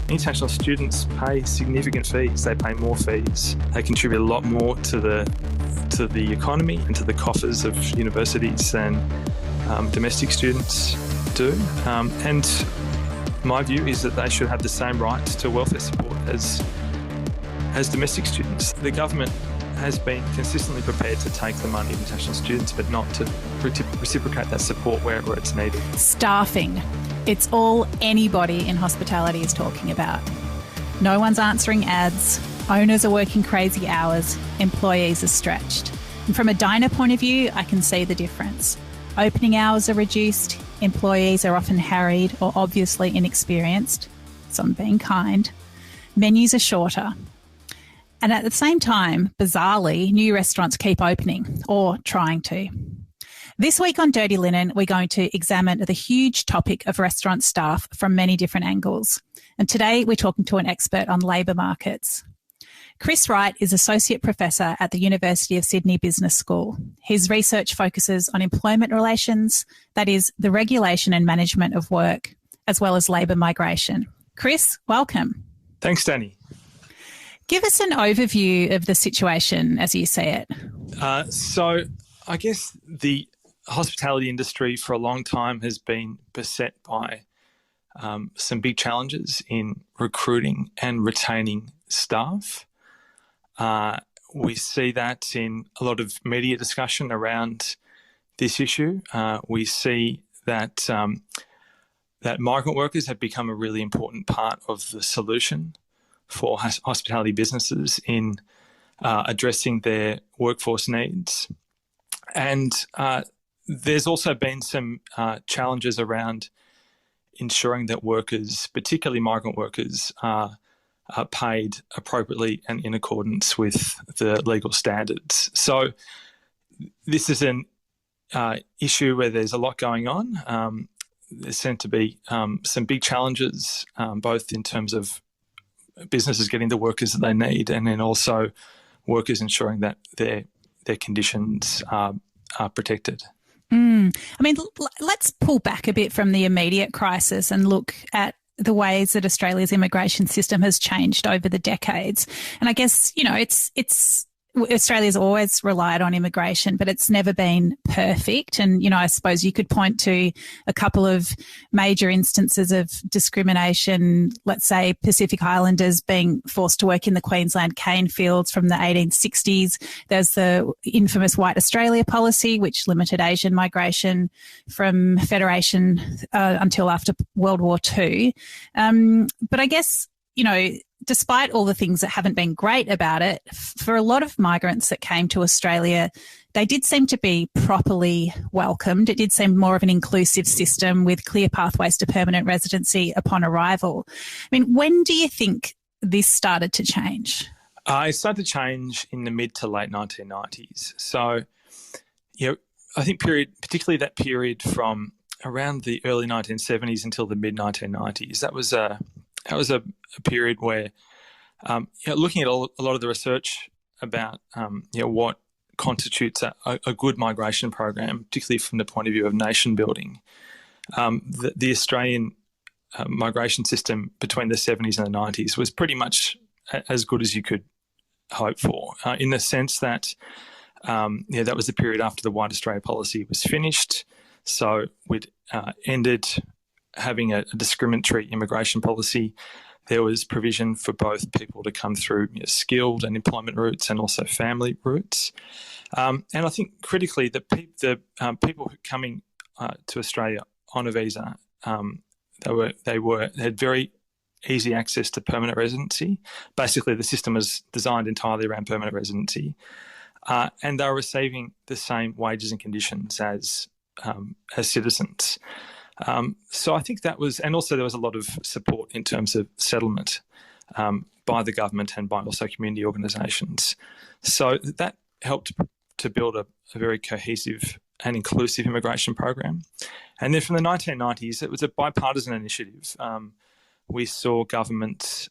International students pay significant fees. They pay more fees. They contribute a lot more to the economy and to the coffers of universities than domestic students do. And my view is that they should have the same rights to welfare support as domestic students. The government has been consistently prepared to take the money of international students, but not to reciprocate that support wherever it's needed. Staffing. It's all anybody in hospitality is talking about. No one's answering ads. Owners are working crazy hours. Employees are stretched. And from a diner point of view, I can see the difference. Opening hours are reduced. Employees are often harried or obviously inexperienced. So I'm being kind. Menus are shorter. And at the same time, bizarrely, new restaurants keep opening or trying to. This week on Dirty Linen, we're going to examine the huge topic of restaurant staff from many different angles. And today we're talking to an expert on labour markets. F Wright is Associate Professor at the University of Sydney Business School. His research focuses on employment relations, that is, the regulation and management of work, as well as labour migration. Chris, welcome. Thanks, Dani. Give us an overview of the situation as you see it. So I guess the hospitality industry for a long time has been beset by some big challenges in recruiting and retaining staff. We see that in a lot of media discussion around this issue. We see that that migrant workers have become a really important part of the solution for hospitality businesses in addressing their workforce needs. And there's also been some challenges around ensuring that workers, particularly migrant workers, are paid appropriately and in accordance with the legal standards. So this is an issue where there's a lot going on. There's tend to be some big challenges, both in terms of businesses getting the workers that they need, and then also workers ensuring that their conditions are protected. I mean, let's pull back a bit from the immediate crisis and look at the ways that Australia's immigration system has changed over the decades. And I guess, you know, it's Australia's always relied on immigration, but it's never been perfect. And, you know, I suppose you could point to a couple of major instances of discrimination, let's say Pacific Islanders being forced to work in the Queensland cane fields from the 1860s. There's the infamous White Australia policy, which limited Asian migration from Federation until after World War II. But I guess, you know, despite all the things that haven't been great about it, for a lot of migrants that came to Australia, they did seem to be properly welcomed. It did seem more of an inclusive system with clear pathways to permanent residency upon arrival. I mean, when do you think this started to change? It started to change in the mid to late 1990s. So, you know, I think particularly that period from around the early 1970s until the mid 1990s, that was a period where, you know, looking at a lot of the research about, you know, what constitutes a good migration program, particularly from the point of view of nation building, the Australian migration system between the 70s and the 90s was pretty much as good as you could hope for, in the sense that, yeah, that was the period after the White Australia policy was finished. So we'd ended having a discriminatory immigration policy. There was provision for both people to come through, you know, skilled and employment routes and also family routes. And I think critically, the people coming to Australia on a visa, they had very easy access to permanent residency. Basically, the system was designed entirely around permanent residency, and they were receiving the same wages and conditions as citizens. So I think that was, and also there was a lot of support in terms of settlement by the government and by also community organisations. So that helped to build a very cohesive and inclusive immigration program. And then from the 1990s, it was a bipartisan initiative. We saw governments,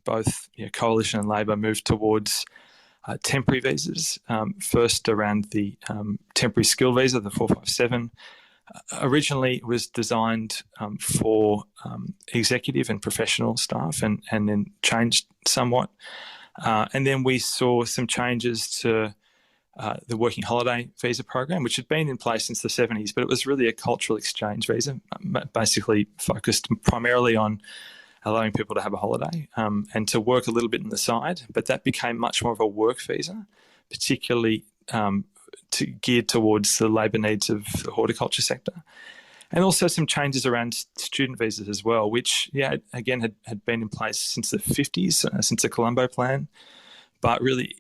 both, you know, Coalition and Labor, move towards temporary visas, first around the temporary skill visa, the 457, originally it was designed for executive and professional staff, and then changed somewhat. And then we saw some changes to the working holiday visa program, which had been in place since the 70s, but it was really a cultural exchange visa, basically focused primarily on allowing people to have a holiday and to work a little bit on the side. But that became much more of a work visa, particularly geared towards the labour needs of the horticulture sector. And also some changes around student visas as well, which, again, had been in place since the 50s, since the Colombo Plan, but really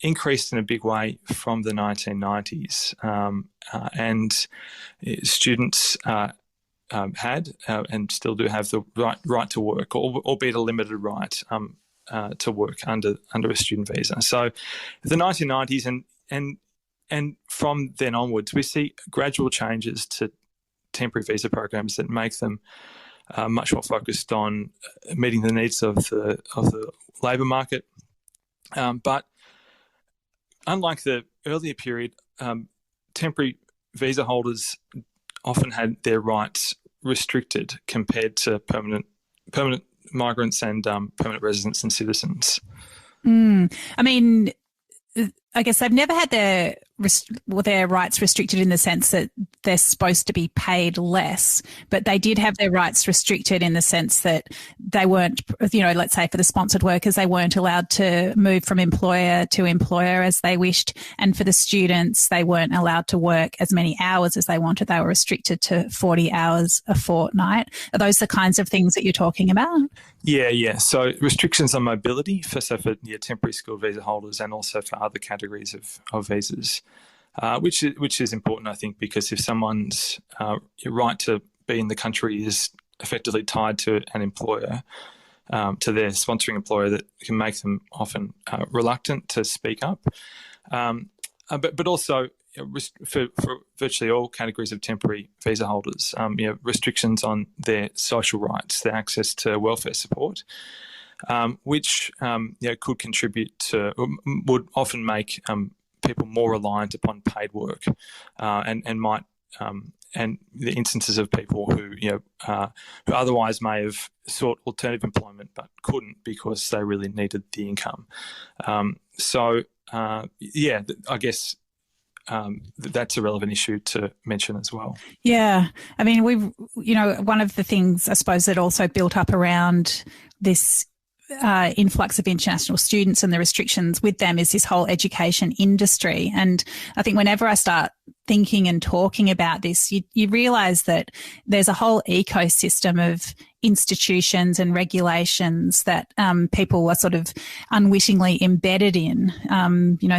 increased in a big way from the 1990s. And students had and still do have the right to work, albeit a limited right to work under a student visa. So the 1990s and from then onwards, we see gradual changes to temporary visa programs that make them much more focused on meeting the needs of the labour market. But unlike the earlier period, temporary visa holders often had their rights restricted compared to permanent migrants and permanent residents and citizens. I mean, I guess they've never had their rights restricted in the sense that they're supposed to be paid less, but they did have their rights restricted in the sense that they weren't, let's say for the sponsored workers, they weren't allowed to move from employer to employer as they wished. And for the students, they weren't allowed to work as many hours as they wanted. They were restricted to 40 hours a fortnight. Are those the kinds of things that you're talking about? Yeah. So restrictions on mobility for temporary skilled visa holders and also for other categories of visas, which is important, I think, because if someone's right to be in the country is effectively tied to an employer, to their sponsoring employer, that can make them often reluctant to speak up. But also for virtually all categories of temporary visa holders, restrictions on their social rights, their access to welfare support, which could contribute to, would often make people more reliant upon paid work, and might and the instances of people who who otherwise may have sought alternative employment but couldn't because they really needed the income. I guess. That's a relevant issue to mention as well. Yeah. I mean, one of the things I suppose that also built up around this influx of international students and the restrictions with them is this whole education industry. And I think whenever I start thinking and talking about this, you realise that there's a whole ecosystem of institutions and regulations that people are sort of unwittingly embedded in,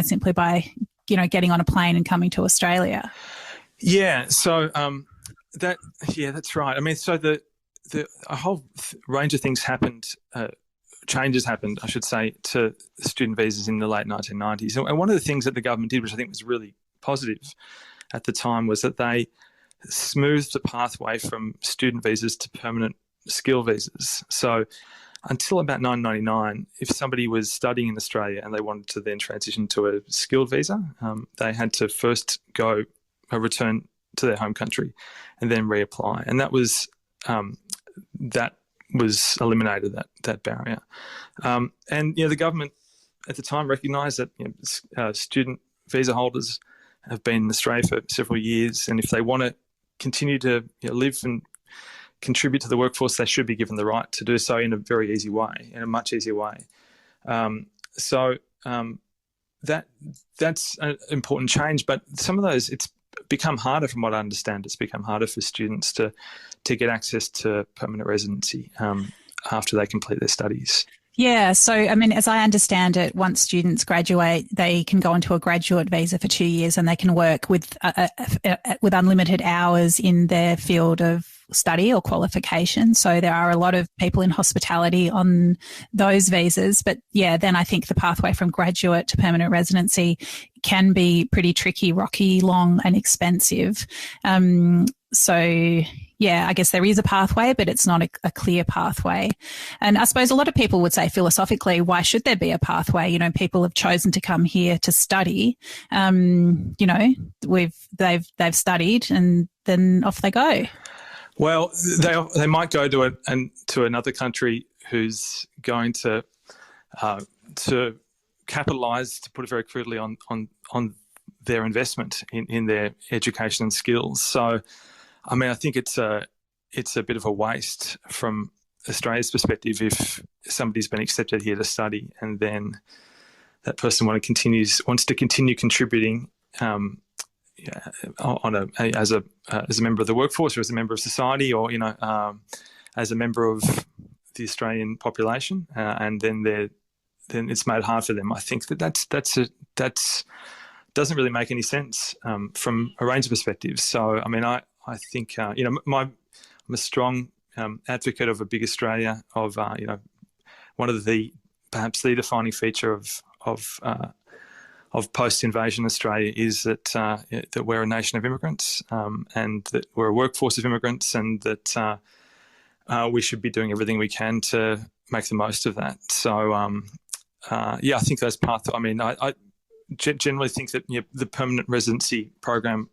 simply by getting on a plane and coming to Australia. Yeah, so that's right. I mean, so a whole range of things happened, changes happened, I should say, to student visas in the late 1990s. And one of the things that the government did, which I think was really positive at the time, was that they smoothed the pathway from student visas to permanent skill visas. So until about 1999, if somebody was studying in Australia and they wanted to then transition to a skilled visa, they had to first return to their home country and then reapply. And that was eliminated, that barrier. And the government at the time recognised that student visa holders have been in Australia for several years, and if they want to continue to live and contribute to the workforce, they should be given the right to do so in a very easy way, in a much easier way. That's an important change, but some of those, it's become harder from what I understand. It's become harder for students to get access to permanent residency after they complete their studies. Yeah. So, I mean, as I understand it, once students graduate, they can go into a graduate visa for 2 years and they can work with unlimited hours in their field of study or qualification. So there are a lot of people in hospitality on those visas. But yeah, then I think the pathway from graduate to permanent residency can be pretty tricky, rocky, long and expensive. So yeah, I guess there is a pathway, but it's not a clear pathway. And I suppose a lot of people would say philosophically, why should there be a pathway? You know, people have chosen to come here to study. You know, they've studied and then off they go. Well, they might go to another country who's going to capitalise, to put it very crudely, on their investment in their education and skills. So, I mean, I think it's a bit of a waste from Australia's perspective if somebody's been accepted here to study and then that person wants to continue contributing as a member of the workforce, or as a member of society, or as a member of the Australian population, and then it's made hard for them. I think that's doesn't really make any sense from a range of perspectives. So, I mean, I think I'm a strong advocate of a big Australia, of one of perhaps the defining feature of post-invasion Australia is that we're a nation of immigrants, and that we're a workforce of immigrants, and that we should be doing everything we can to make the most of that. So, I think those paths. I mean, I generally think that the permanent residency program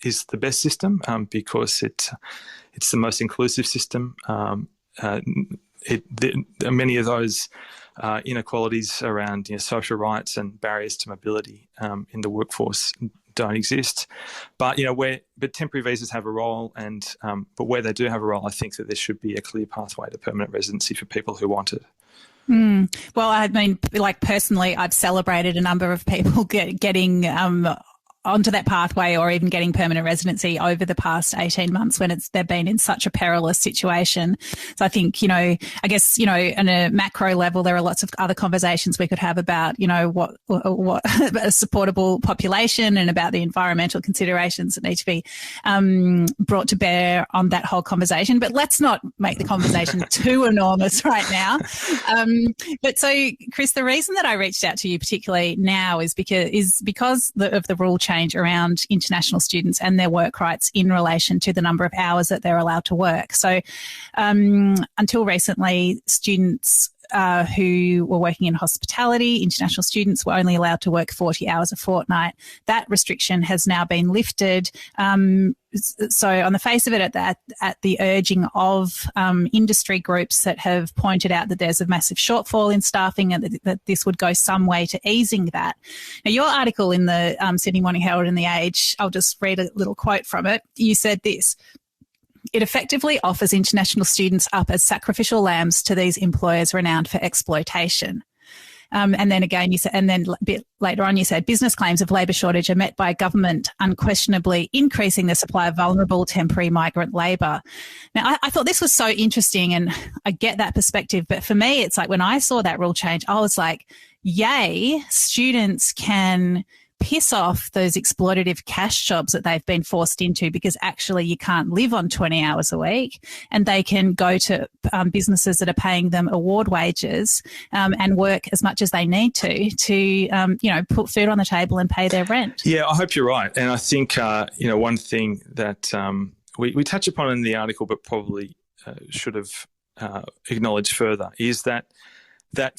is the best system because it's the most inclusive system. Many of those inequalities around social rights and barriers to mobility in the workforce don't exist. But temporary visas have a role, but where they do have a role, I think that there should be a clear pathway to permanent residency for people who want it. Well, I mean, like personally, I've celebrated a number of people getting onto that pathway, or even getting permanent residency over the past 18 months when they've been in such a perilous situation. So I think, I guess, on a macro level, there are lots of other conversations we could have about, what a supportable population, and about the environmental considerations that need to be brought to bear on that whole conversation. But let's not make the conversation too enormous right now. But so, Chris, the reason that I reached out to you particularly now is because of the rule change around international students and their work rights in relation to the number of hours that they're allowed to work. So until recently, students who were working in hospitality, international students, were only allowed to work 40 hours a fortnight. That restriction has now been lifted. So on the face of it, at the urging of industry groups that have pointed out that there's a massive shortfall in staffing, and that this would go some way to easing that. Now, your article in the Sydney Morning Herald and The Age, I'll just read a little quote from it. You said this: "It effectively offers international students up as sacrificial lambs to these employers renowned for exploitation." And then again, you said, and then a bit later on, you said, "Business claims of labour shortage are met by government unquestionably increasing the supply of vulnerable temporary migrant labour." Now, I thought this was so interesting, and I get that perspective. But for me, it's like when I saw that rule change, I was like, yay, students can piss off those exploitative cash jobs that they've been forced into, because actually you can't live on 20 hours a week, and they can go to businesses that are paying them award wages and work as much as they need to put food on the table and pay their rent. Yeah, I hope you're right. And I think, one thing that we touch upon in the article but probably should have acknowledged further is that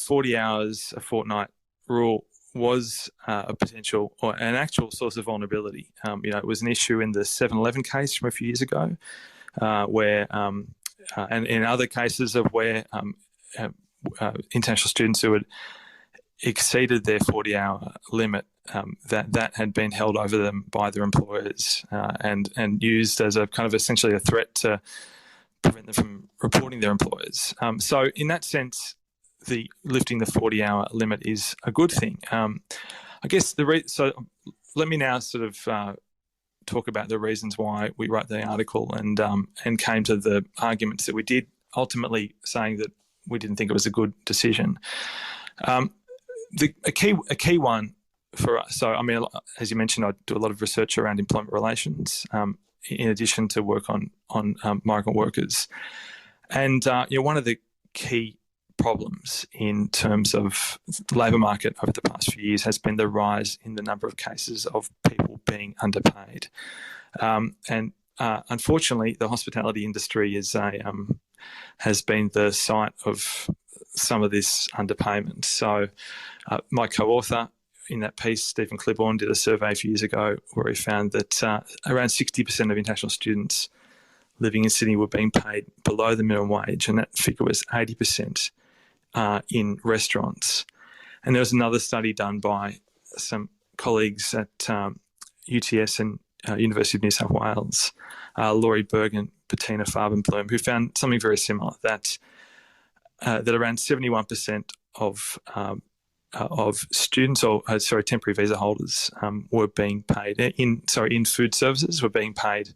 40 hours a fortnight rule was a potential or an actual source of vulnerability. It was an issue in the 7-Eleven case from a few years ago, where, and in other cases of where international students who had exceeded their 40-hour limit, that had been held over them by their employers and used as a kind of essentially a threat to prevent them from reporting their employers. So in that sense, the lifting the 40-hour limit is a good thing. I guess so let me now sort of talk about the reasons why we wrote the article and came to the arguments that we did, ultimately saying that we didn't think it was a good decision. A key one for us, so I mean, as you mentioned, I do a lot of research around employment relations in addition to work on migrant workers. And one of the key problems in terms of the labour market over the past few years has been the rise in the number of cases of people being underpaid. And unfortunately, the hospitality industry has been the site of some of this underpayment. So my co-author in that piece, Stephen Clibborn, did a survey a few years ago where he found that around 60% of international students living in Sydney were being paid below the minimum wage, and that figure was 80% in restaurants. And there was another study done by some colleagues at UTS and University of New South Wales, Laurie Berg and Bettina Farbenblum, who found something very similar, that around 71% of students, or temporary visa holders, were being paid in food services, were being paid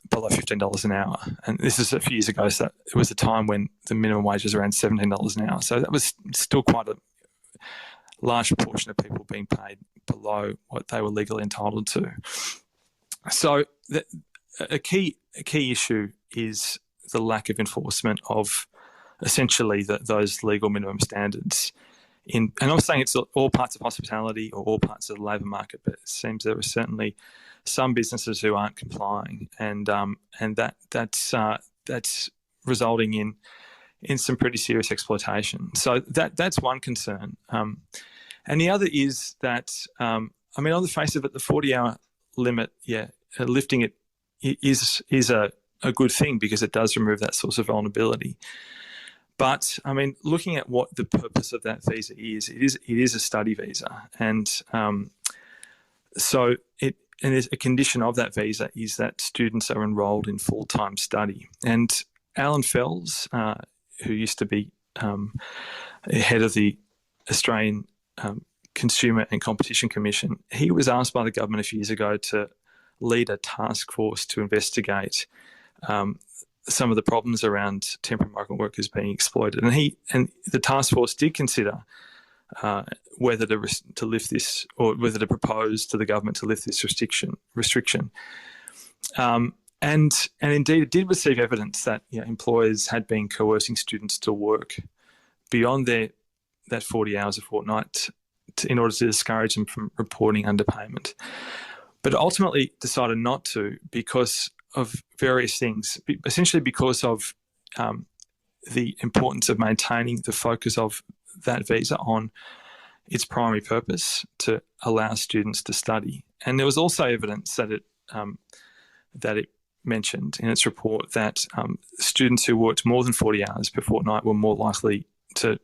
below $15 an hour. And this is a few years ago, so it was a time when the minimum wage was around $17 an hour. So that was still quite a large proportion of people being paid below what they were legally entitled to. So a key issue is the lack of enforcement of essentially those legal minimum standards. And I'm saying it's all parts of hospitality or all parts of the labour market, but it seems there are certainly some businesses who aren't complying, and that's resulting in some pretty serious exploitation. So that's one concern. And the other is that, on the face of it, the 40-hour limit, lifting it is a good thing because it does remove that source of vulnerability. But, looking at what the purpose of that visa is, it is a study visa. And and there's a condition of that visa is that students are enrolled in full-time study. And Alan Fells, who used to be head of the Australian Consumer and Competition Commission, he was asked by the government a few years ago to lead a task force to investigate some of the problems around temporary migrant workers being exploited. And the task force did consider whether to lift this, or whether to propose to the government to lift this restriction. And indeed, it did receive evidence that employers had been coercing students to work beyond that 40 hours a fortnight in order to discourage them from reporting underpayment. But ultimately decided not to because of various things, essentially because of the importance of maintaining the focus of that visa on its primary purpose, to allow students to study. And there was also evidence that it mentioned in its report that students who worked more than 40 hours per fortnight were more likely to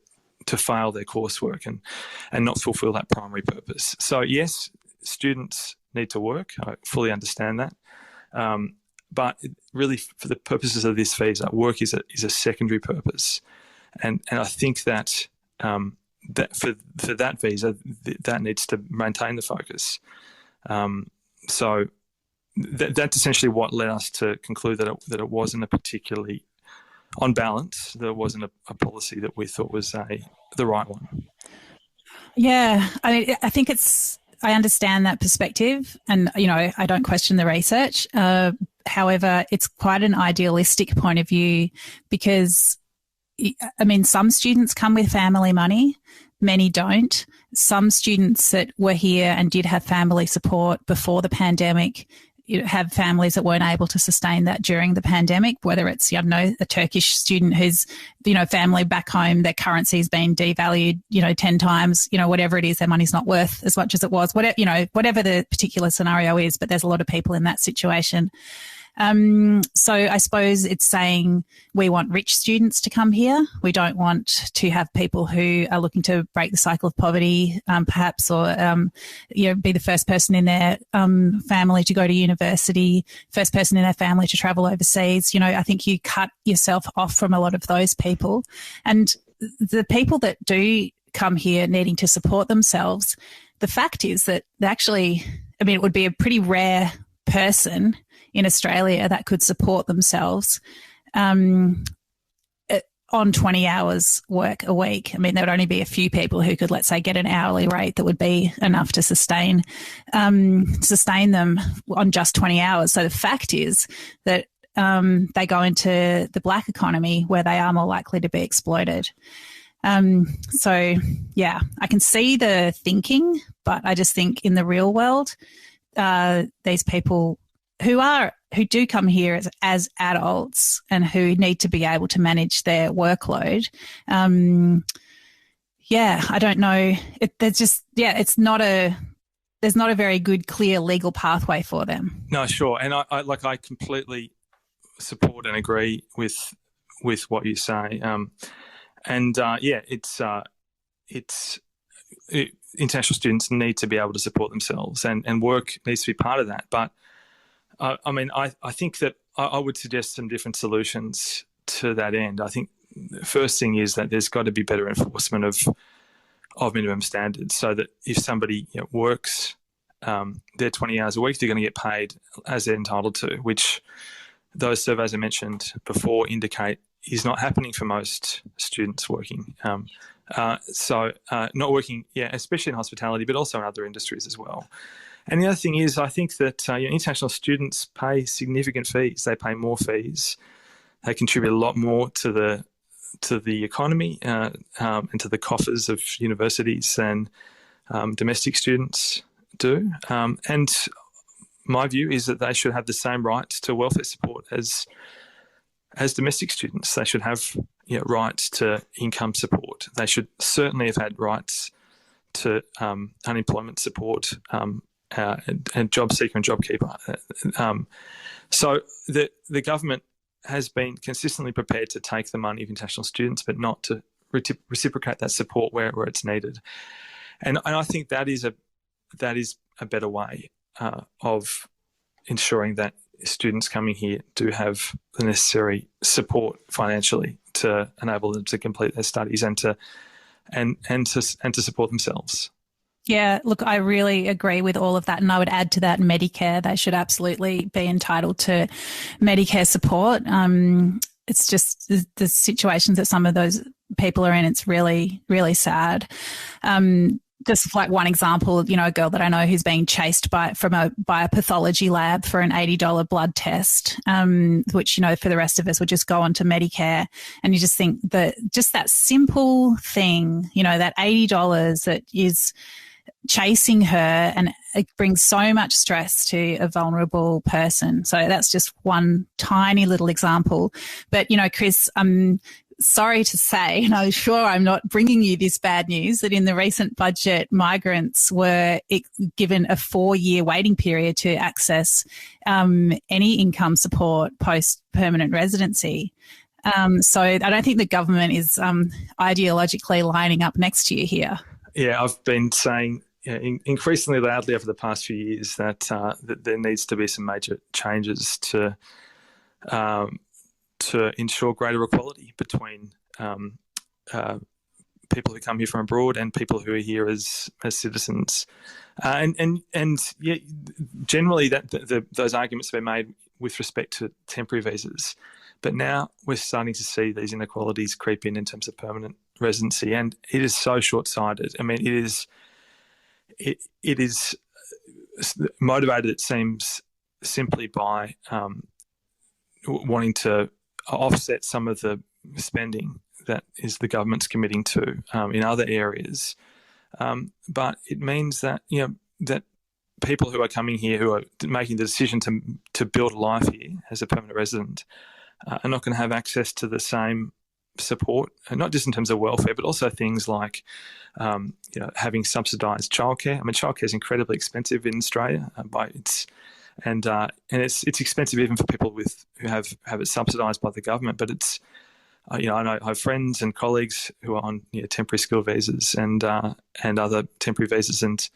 fail their coursework and not fulfil that primary purpose. So yes, students need to work. I fully understand that. But really, for the purposes of this visa, work is a secondary purpose. And I think that that for that visa, that needs to maintain the focus. So that's essentially what led us to conclude that it wasn't a particularly, on balance, there wasn't a policy that we thought was the right one. Yeah, I think I understand that perspective, and I don't question the research. However, it's quite an idealistic point of view because, some students come with family money, many don't. Some students that were here and did have family support before the pandemic have families that weren't able to sustain that during the pandemic, whether it's, a Turkish student whose, family back home, their currency's been devalued, 10 times, whatever it is, their money's not worth as much as it was, whatever the particular scenario is, but there's a lot of people in that situation. So I suppose it's saying we want rich students to come here. We don't want to have people who are looking to break the cycle of poverty, perhaps, or, be the first person in their family to go to university, first person in their family to travel overseas. I think you cut yourself off from a lot of those people. And the people that do come here needing to support themselves, the fact is that actually, it would be a pretty rare person in Australia that could support themselves on 20 hours work a week. There would only be a few people who could, let's say, get an hourly rate that would be enough to sustain them on just 20 hours. So the fact is that they go into the black economy where they are more likely to be exploited. So, yeah, I can see the thinking, but I just think in the real world, these people who do come here as adults and who need to be able to manage their workload. I don't know. There's not a very good, clear legal pathway for them. No, sure, and I completely support and agree with what you say. International students need to be able to support themselves, and work needs to be part of that. But I think that I would suggest some different solutions to that end. I think the first thing is that there's got to be better enforcement of minimum standards, so that if somebody works their 20 hours a week, they're going to get paid as they're entitled to, which those surveys I mentioned before indicate is not happening for most students working. Not working, especially in hospitality, but also in other industries as well. And the other thing is, I think that international students pay significant fees. They pay more fees. They contribute a lot more to the economy and to the coffers of universities than domestic students do. And my view is that they should have the same rights to welfare support as domestic students. They should have rights to income support. They should certainly have had rights to unemployment support and job seeker and job keeper. So the government has been consistently prepared to take the money of international students, but not to reciprocate that support where it's needed. And I think that is a better way of ensuring that students coming here do have the necessary support financially to enable them to complete their studies and to support themselves. Yeah, look, I really agree with all of that. And I would add to that Medicare. They should absolutely be entitled to Medicare support. It's just the situations that some of those people are in, it's really, really sad. Just like one example, a girl that I know who's being chased by a pathology lab for an $80 blood test, which, for the rest of us would just go on to Medicare. And you just think that just that simple thing, that $80 that is chasing her, and it brings so much stress to a vulnerable person. So that's just one tiny little example. But, Chris, sorry to say, and I'm sure I'm not bringing you this bad news, that in the recent budget, migrants were given a 4-year waiting period to access any income support post-permanent residency. So I don't think the government is ideologically lining up next to you here. Yeah, I've been saying increasingly loudly over the past few years that there needs to be some major changes to ensure greater equality between people who come here from abroad and people who are here as citizens. Generally those arguments have been made with respect to temporary visas. But now we're starting to see these inequalities creep in terms of permanent residency, and it is so short-sighted. I mean, it is motivated, it seems, simply by wanting to offset some of the spending that is the government's committing to in other areas. But it means that that people who are coming here, who are making the decision to build a life here as a permanent resident, are not going to have access to the same support, and not just in terms of welfare, but also things like having subsidised childcare. I mean, childcare is incredibly expensive in Australia, and it's expensive even for people who have it subsidised by the government. But it's I have friends and colleagues who are on temporary skill visas and other temporary visas, and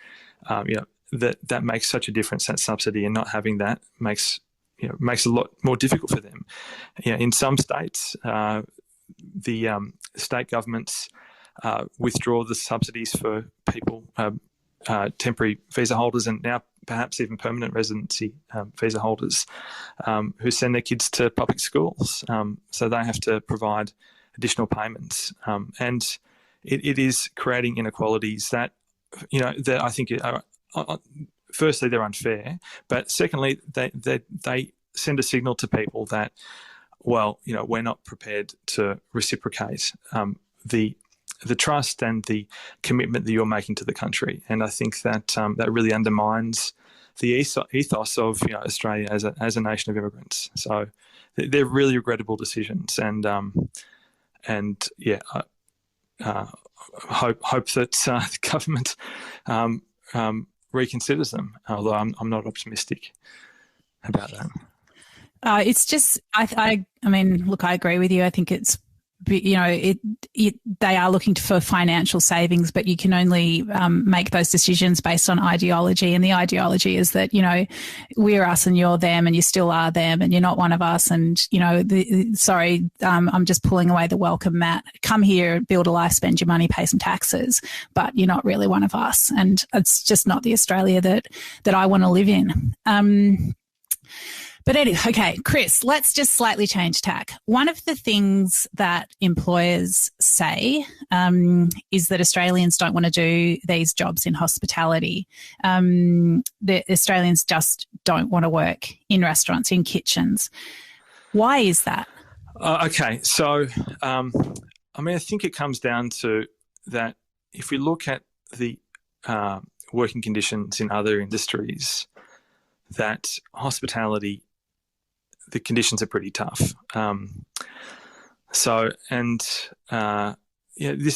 that makes such a difference. That subsidy, and not having that makes a lot more difficult for them. In some states, the state governments withdraw the subsidies for people, temporary visa holders, and now perhaps even permanent residency visa holders who send their kids to public schools. So they have to provide additional payments. And it is creating inequalities that I think are, firstly, they're unfair, but secondly, they send a signal to people that, we're not prepared to reciprocate the trust and the commitment that you're making to the country. And I think that that really undermines ethos of Australia as a nation of immigrants. So they're really regrettable decisions, and hope that the government reconsiders them. Although I'm not optimistic about that. It's just, I mean, look, I agree with you. I think it's, they are looking for financial savings, but you can only make those decisions based on ideology. And the ideology is that, we're us and you're them, and you still are them, and you're not one of us. And, I'm just pulling away the welcome mat. Come here, build a life, spend your money, pay some taxes, but you're not really one of us. And it's just not the Australia that I want to live in. But anyway, okay, Chris, let's just slightly change tack. One of the things that employers say is that Australians don't want to do these jobs in hospitality. The Australians just don't want to work in restaurants, in kitchens. Why is that? Okay, so I think it comes down to that if we look at the working conditions in other industries, that hospitality, the conditions are pretty tough. This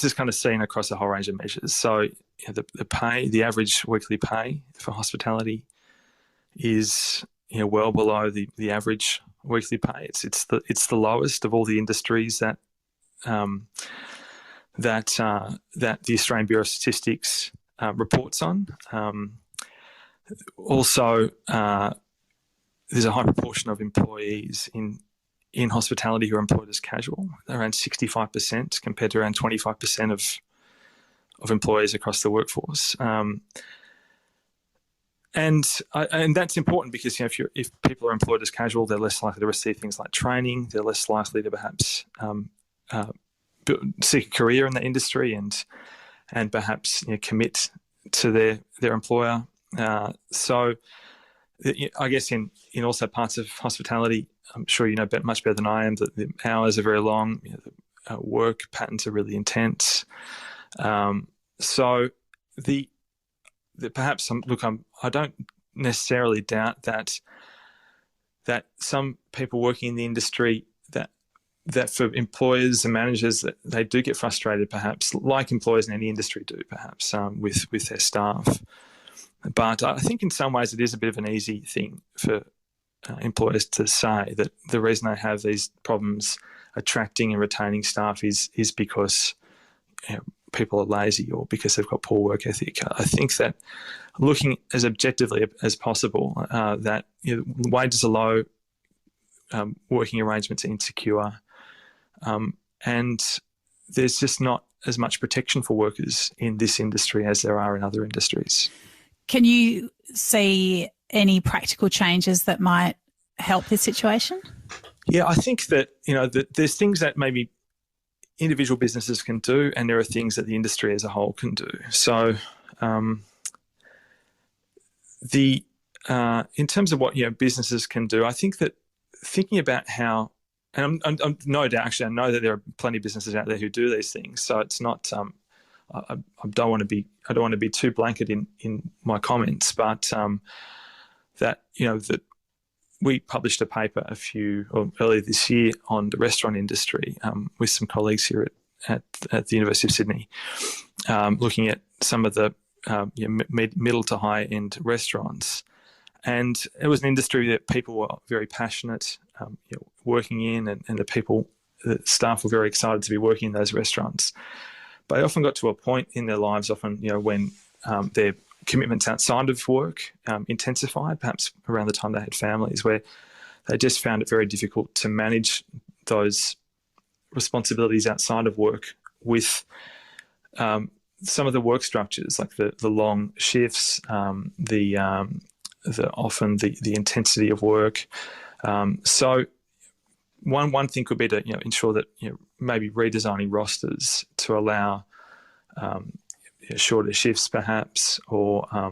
is kind of seen across a whole range of measures. So the pay, the average weekly pay for hospitality is well below the average weekly pay. It's the lowest of all the industries that the Australian Bureau of Statistics reports on. Also, there's a high proportion of employees in hospitality who are employed as casual, around 65% compared to around 25% of employees across the workforce. And that's important because if people are employed as casual, they're less likely to receive things like training. They're less likely to perhaps seek a career in the industry and perhaps commit to their employer. So I guess in also parts of hospitality, I'm sure you know much better than I am that the hours are very long, the work patterns are really intense. So perhaps I don't necessarily doubt that some people working in the industry that for employers and managers that they do get frustrated, perhaps like employers in any industry do, perhaps with their staff. But I think in some ways it is a bit of an easy thing for employers to say that the reason they have these problems attracting and retaining staff is because people are lazy or because they've got poor work ethic. I think that looking as objectively as possible, that wages are low, working arrangements are insecure, and there's just not as much protection for workers in this industry as there are in other industries. Can you see any practical changes that might help this situation? Yeah, I think that that there's things that maybe individual businesses can do, and there are things that the industry as a whole can do. So, in terms of what businesses can do, I think that thinking about how, and I'm no doubt actually I know that there are plenty of businesses out there who do these things. So it's not. I don't want to be too blanket in my comments, but that we published a paper earlier this year on the restaurant industry with some colleagues here at the University of Sydney, looking at some of the middle to high end restaurants, and it was an industry that people were very passionate working in, and the staff were very excited to be working in those restaurants. But they often got to a point in their lives, when their commitments outside of work intensified, perhaps around the time they had families, where they just found it very difficult to manage those responsibilities outside of work with some of the work structures, like the long shifts, the intensity of work. So one thing could be to ensure that maybe redesigning rosters to allow shorter shifts, perhaps, or I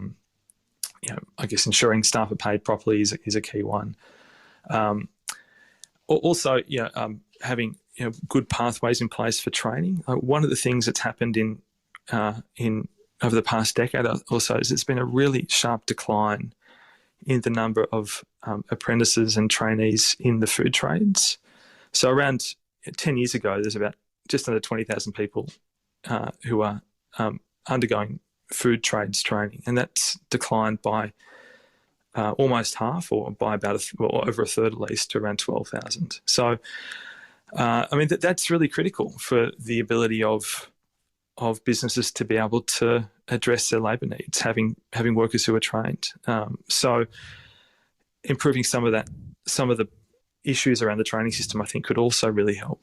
guess ensuring staff are paid properly is a key one. Also, having good pathways in place for training. One of the things that's happened in over the past decade or so is it's been a really sharp decline in the number of apprentices and trainees in the food trades. So around 10 years ago, there's about just under 20,000 people who are undergoing food trades training, and that's declined by almost half, or by about over a third at least, to around 12,000. So, I mean, that's really critical for the ability of businesses to be able to address their labour needs, having workers who are trained. So, improving some of the issues around the training system, I think, could also really help.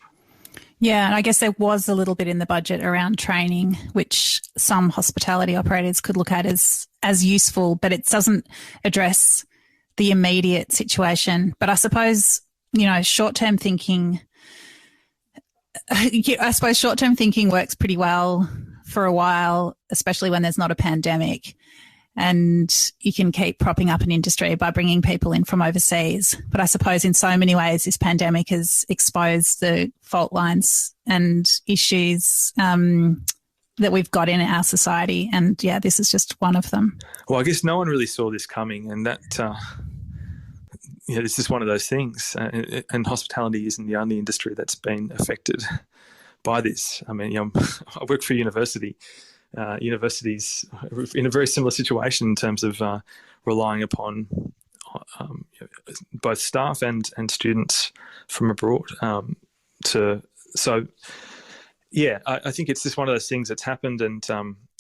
Yeah, and I guess there was a little bit in the budget around training, which some hospitality operators could look at as useful, but it doesn't address the immediate situation. But I suppose, short-term thinking, short-term thinking works pretty well for a while, especially when there's not a pandemic. And you can keep propping up an industry by bringing people in from overseas. But I suppose in so many ways, this pandemic has exposed the fault lines and issues that we've got in our society. And yeah, this is just one of them. Well, I guess no one really saw this coming, and that, it's just one of those things. And hospitality isn't the only industry that's been affected by this. I mean, I work for a university. Universities in a very similar situation in terms of relying upon both staff and students from abroad. I think it's just one of those things that's happened. And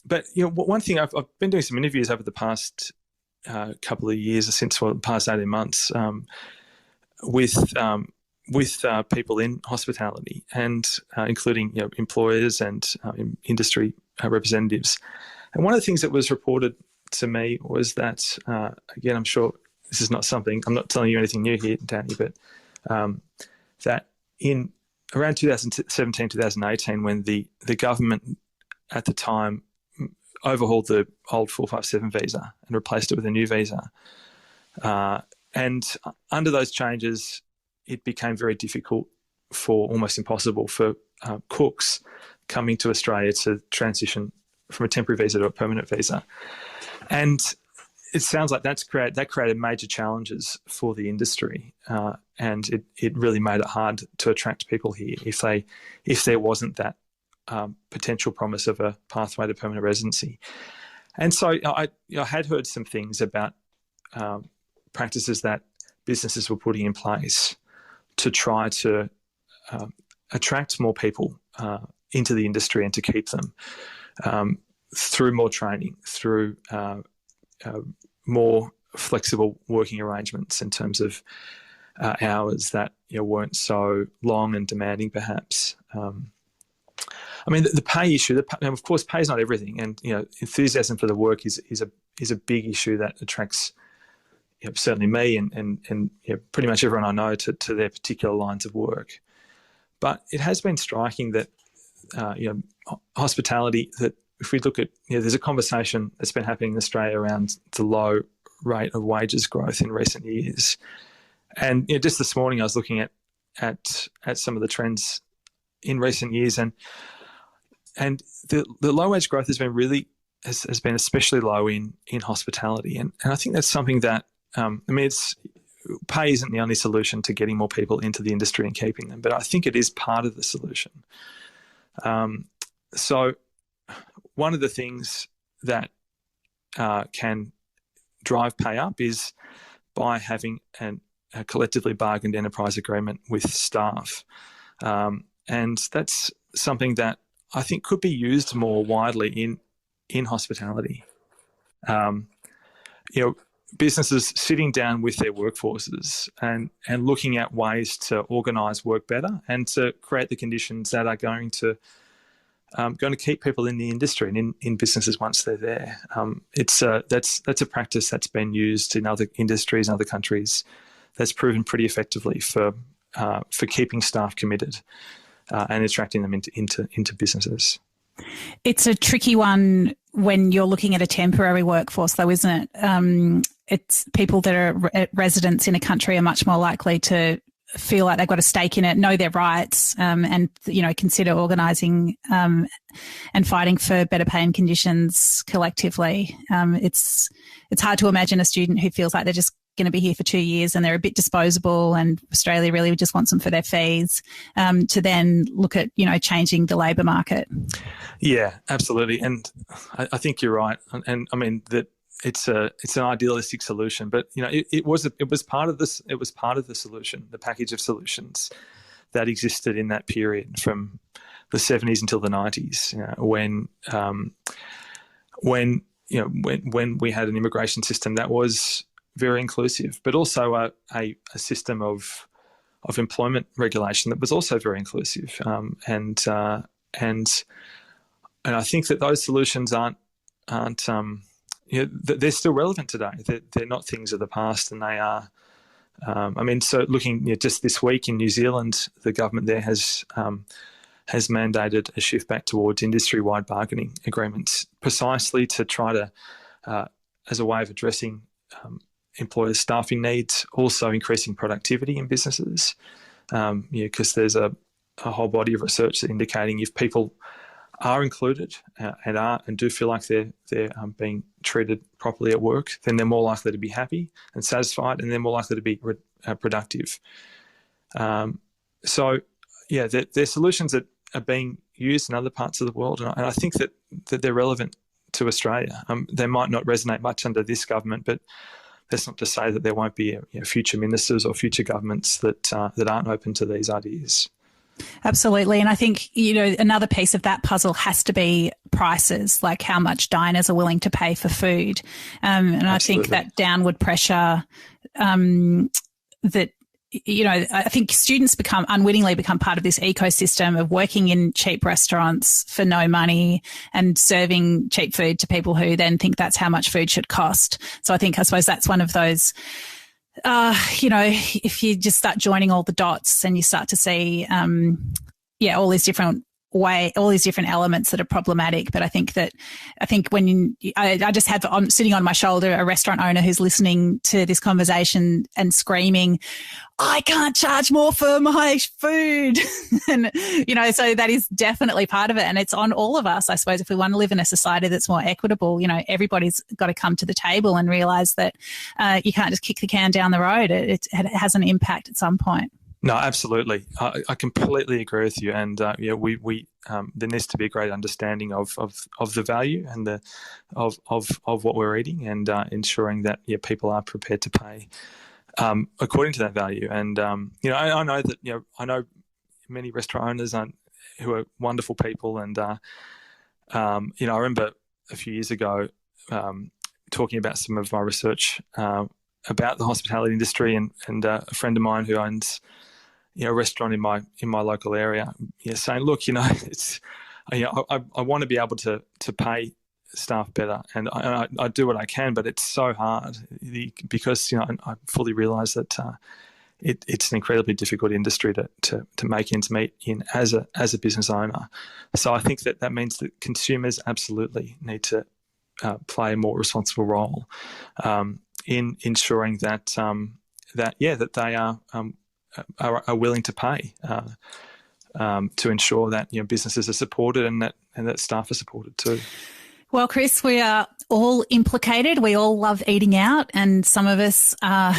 but one thing, I've been doing some interviews over the past couple of years, the past 18 months, with people in hospitality, and including employers and industry representatives. And one of the things that was reported to me was that, again, I'm sure this is not something, I'm not telling you anything new here, Dani, but that in around 2017, 2018, when the government at the time overhauled the old 457 visa and replaced it with a new visa, and under those changes, it became very difficult, almost impossible for cooks coming to Australia to transition from a temporary visa to a permanent visa. And it sounds like that created major challenges for the industry, and it really made it hard to attract people here if there wasn't that potential promise of a pathway to permanent residency. And so I had heard some things about practices that businesses were putting in place to try to attract more people into the industry and to keep them through more training, through more flexible working arrangements in terms of hours that weren't so long and demanding, perhaps. I mean, the pay issue. Of course, pay is not everything, and enthusiasm for the work is a big issue that attracts certainly me and pretty much everyone I know to their particular lines of work. But it has been striking that hospitality, that if we look at, there's a conversation that's been happening in Australia around the low rate of wages growth in recent years. And just this morning I was looking at some of the trends in recent years, and the low wage growth has been especially low in hospitality. And I think that's something that, pay isn't the only solution to getting more people into the industry and keeping them, but I think it is part of the solution. So one of the things that can drive pay up is by having a collectively bargained enterprise agreement with staff. And that's something that I think could be used more widely in hospitality. Businesses sitting down with their workforces and looking at ways to organise work better and to create the conditions that are going to keep people in the industry and in businesses once they're there. That's a practice that's been used in other industries and other countries that's proven pretty effectively for keeping staff committed and attracting them into businesses. It's a tricky one when you're looking at a temporary workforce, though, isn't it? It's people that are residents in a country are much more likely to feel like they've got a stake in it, know their rights, and, you know, consider organising and fighting for better pay and conditions collectively. It's hard to imagine a student who feels like they're just going to be here for 2 years and they're a bit disposable and Australia really just wants them for their fees, to then look at, you know, changing the labour market. Yeah, absolutely. And I think you're right. And I mean that it's an idealistic solution, but you know, it was part of this. It was part of the solution, the package of solutions that existed in that period from the 70s until the 90s, you know, when we had an immigration system that was very inclusive, but also a system of employment regulation that was also very inclusive, and I think that those solutions aren't you know, they're still relevant today. They're not things of the past, and they are. I mean, so looking, you know, just this week in New Zealand, the government there has mandated a shift back towards industry-wide bargaining agreements, precisely to try to, as a way of addressing employers' staffing needs, also increasing productivity in businesses. Because there's a whole body of research that indicating if people are included and do feel like they're being treated properly at work, then they're more likely to be happy and satisfied, and they're more likely to be productive. So, yeah, they're solutions that are being used in other parts of the world, and I think that they're relevant to Australia. They might not resonate much under this government, but that's not to say that there won't be future ministers or future governments that aren't open to these ideas. Absolutely. And I think, you know, another piece of that puzzle has to be prices, like how much diners are willing to pay for food. And I think that downward pressure that, you know, I think students unwittingly become part of this ecosystem of working in cheap restaurants for no money and serving cheap food to people who then think that's how much food should cost. So I suppose that's one of those, you know, if you just start joining all the dots and you start to see, all these different elements that are problematic. But I think when I'm sitting on my shoulder a restaurant owner who's listening to this conversation and screaming, I can't charge more for my food. And, you know, so that is definitely part of it. And it's on all of us, I suppose, if we want to live in a society that's more equitable. You know, everybody's got to come to the table and realise that you can't just kick the can down the road. It has an impact at some point. No, absolutely. I completely agree with you. And we there needs to be a great understanding of the value and of what we're eating, and ensuring that people are prepared to pay according to that value. And I know that I know many restaurant owners who are wonderful people, and I remember a few years ago talking about some of my research about the hospitality industry, and a friend of mine who owns a restaurant in my local area, saying, look, it's I want to be able to pay staff better, and I do what I can, but it's so hard because I fully realise that it's an incredibly difficult industry to make ends meet in as a business owner. So I think that means that consumers absolutely need to play a more responsible role in ensuring that that they are willing to pay to ensure that businesses are supported and that staff are supported too. Well, Chris, we are all implicated. We all love eating out, and some of us are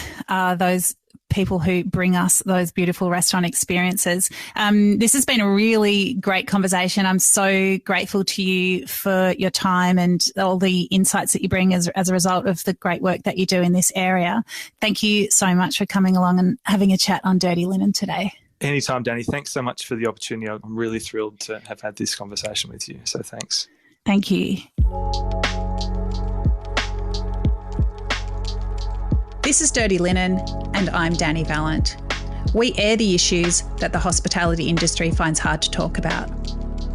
those people who bring us those beautiful restaurant experiences. This has been a really great conversation. I'm so grateful to you for your time and all the insights that you bring as a result of the great work that you do in this area. Thank you so much for coming along and having a chat on Dirty Linen today. Anytime, Dani. Thanks so much for the opportunity. I'm really thrilled to have had this conversation with you. So thanks. Thank you. This is Dirty Linen, and I'm Dani Valent. We air the issues that the hospitality industry finds hard to talk about.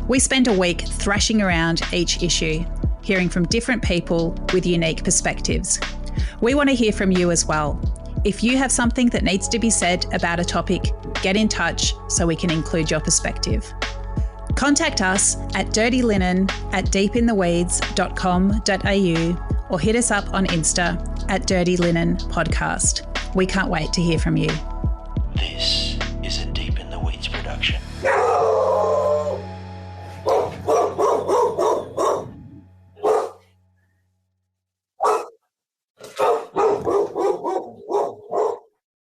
We spend a week thrashing around each issue, hearing from different people with unique perspectives. We want to hear from you as well. If you have something that needs to be said about a topic, get in touch so we can include your perspective. Contact us at dirtylinenat.deepintheweeds.com.au or hit us up on Insta at Dirty Linen Podcast. We can't wait to hear from you. This